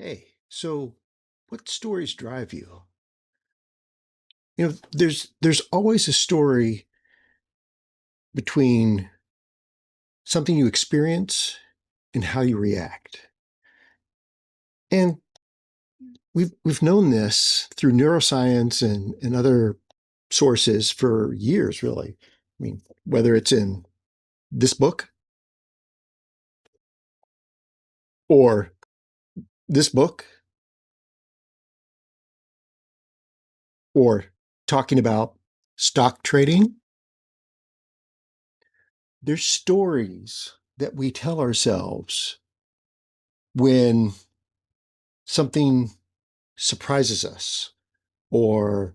Hey, so what stories drive you? There's always a story between something you experience and how you react. And we've known this through neuroscience and other sources for years, really. I mean, whether it's in this book or this book or talking about stock trading, there's stories that we tell ourselves when something surprises us or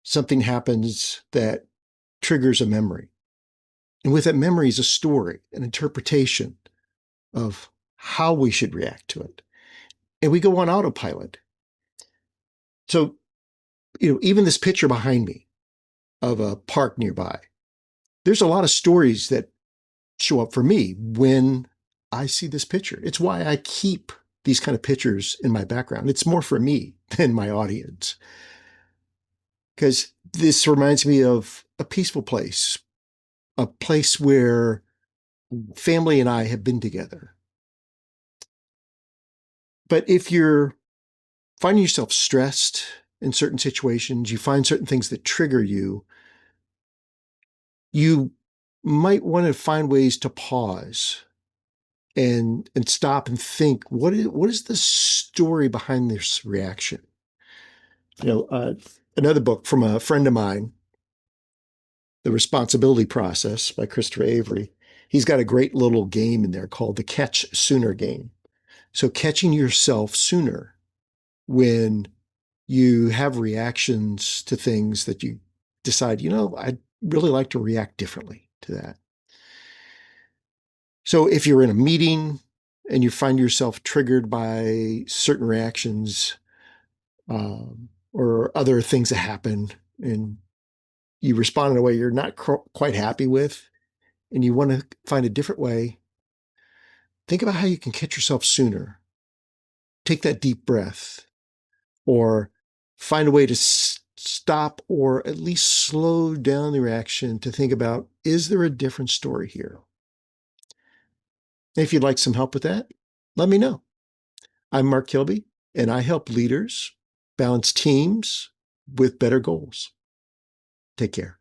something happens that triggers a memory. And with that memory is a story, an interpretation of how we should react to it. And we go on autopilot. So, even this picture behind me of a park nearby, there's a lot of stories that show up for me when I see this picture. It's why I keep these kind of pictures in my background. It's more for me than my audience. Because this reminds me of a peaceful place, a place where family and I have been together. But if you're finding yourself stressed in certain situations, you find certain things that trigger you, you might want to find ways to pause and stop and think, what is the story behind this reaction? Another book from a friend of mine, The Responsibility Process by Christopher Avery. He's got a great little game in there called the Catch Sooner game. So catching yourself sooner when you have reactions to things that you decide, I'd really like to react differently to that. So if you're in a meeting and you find yourself triggered by certain reactions or other things that happen and you respond in a way you're not quite happy with and you want to find a different way, think about how you can catch yourself sooner. Take that deep breath or find a way to stop or at least slow down the reaction to think about, is there a different story here? If you'd like some help with that, let me know. I'm Mark Kilby, and I help leaders balance teams with better goals. Take care.